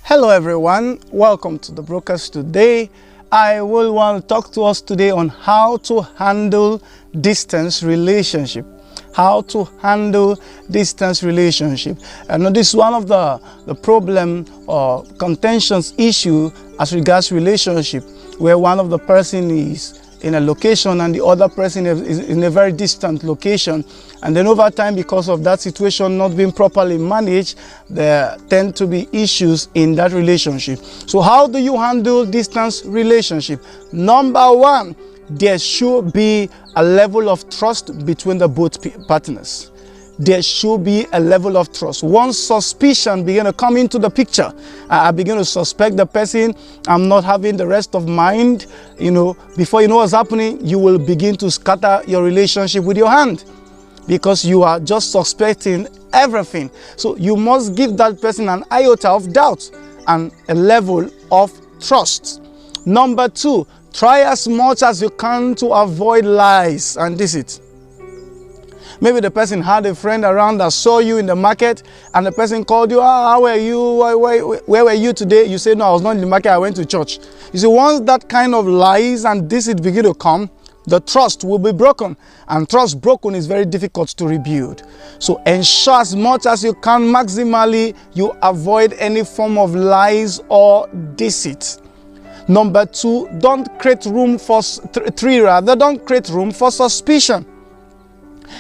Hello everyone, welcome to the Brokers Today. I will want to talk to us today on how to handle distance relationship. How to handle distance relationship. And this is one of the problem or contentious issue as regards relationship, where one of the person is in a location and the other person is in a very distant location, and then over time, because of that situation not being properly managed, there tend to be issues in that relationship. So how do you handle distance relationship? Number one, there should be a level of trust between the both partners. There should be a level of trust. Once suspicion begin to come into the picture, I begin to suspect the person, I'm not having the rest of mind, before you know what's happening, you will begin to scatter your relationship with your hand, because you are just suspecting everything. So you must give that person an iota of doubt and a level of trust. Number two, try as much as you can to avoid lies and deceit. Maybe the person had a friend around that saw you in the market, and the person called you, how are you? Where were you today? You say, no, I was not in the market, I went to church. You see, once that kind of lies and deceit begin to come, the trust will be broken. And trust broken is very difficult to rebuild. So ensure as much as you can, maximally, you avoid any form of lies or deceit. Number two, don't create room for suspicion.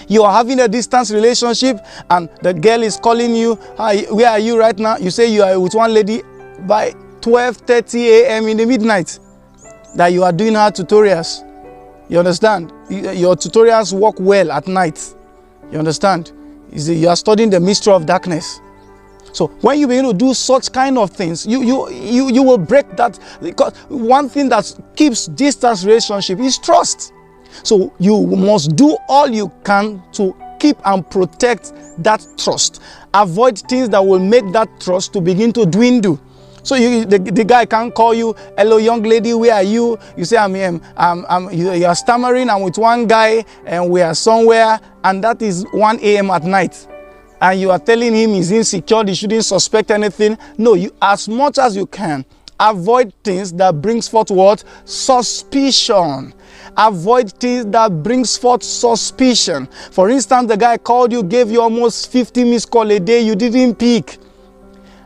You are having a distance relationship and the girl is calling you, hi, where are you right now? You say you are with one lady by 12:30 a.m. in the midnight, that you are doing her tutorials. You understand? Your tutorials work well at night. You understand? You are studying the mystery of darkness. So when you begin to do such kind of things, you will break that, because one thing that keeps distance relationship is trust. So you must do all you can to keep and protect that trust. Avoid things that will make that trust to begin to dwindle. So the guy can call you, hello young lady, where are you? You say, you are stammering, I'm with one guy and we are somewhere, and that is 1 a.m. at night. And you are telling him he's insecure, he shouldn't suspect anything. No, as much as you can, avoid things that brings forth what? Suspicion. Avoid things that brings forth suspicion. For instance, the guy called you, gave you almost 50 missed calls a day, you didn't pick.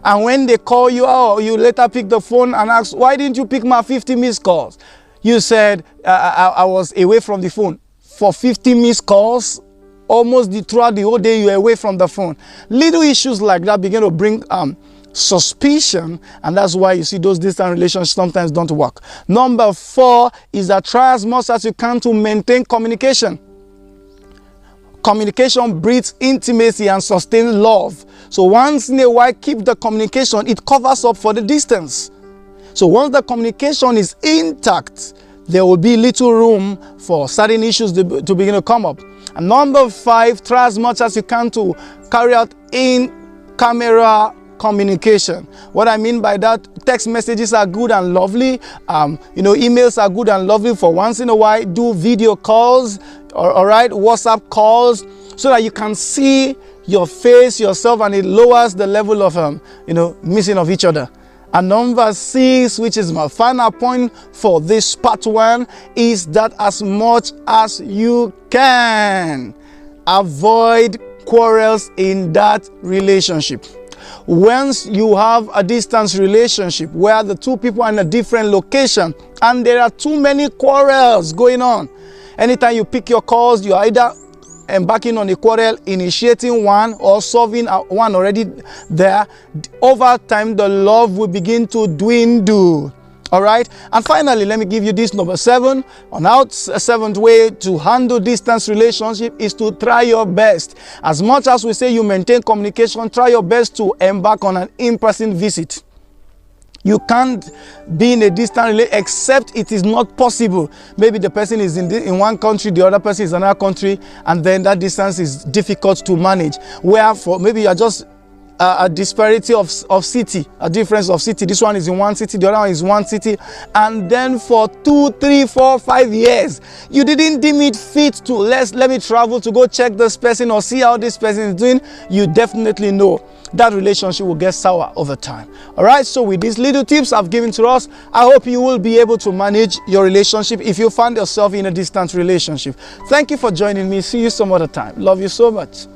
And when they call you out, you later pick the phone and ask, why didn't you pick my 50 missed calls? You said, I was away from the phone. For 50 missed calls, almost throughout the whole day, you were away from the phone. Little issues like that begin to bring suspicion, and that's why you see those distant relationships sometimes don't work. Number four is that try as much as you can to maintain communication. Communication breeds intimacy and sustains love. So once in a while, keep the communication. It covers up for the distance. So once the communication is intact, there will be little room for certain issues to begin to come up. And number five, try as much as you can to carry out in-camera communication. What I mean by that, text messages are good and lovely. Emails are good and lovely for once in a while. Do video calls, all right, WhatsApp calls, so that you can see your face, yourself, and it lowers the level of, missing of each other. And number six, which is my final point for this part one, is that as much as you can, avoid quarrels in that relationship. Once you have a distance relationship where the two people are in a different location and there are too many quarrels going on, anytime you pick your calls, you are either embarking on a quarrel, initiating one, or solving one already there. Over time, the love will begin to dwindle. All right. And finally, let me give you this number seven. Seventh way to handle distance relationship is to try your best. As much as we say you maintain communication, try your best to embark on an in-person visit. You can't be in a distant relationship except it is not possible. Maybe the person is in one country, the other person is in another country, and then that distance is difficult to manage. Wherefore, maybe you are just a disparity of city, a difference of city. This one is in one city, the other one is one city, and then for 2, 3, 4, 5 years, you didn't deem it fit to let me travel to go check this person or see how this person is doing. You definitely know that relationship will get sour over time. All right, so with these little tips I've given to us, I hope you will be able to manage your relationship if you find yourself in a distant relationship. Thank you for joining me. See you some other time. Love you so much.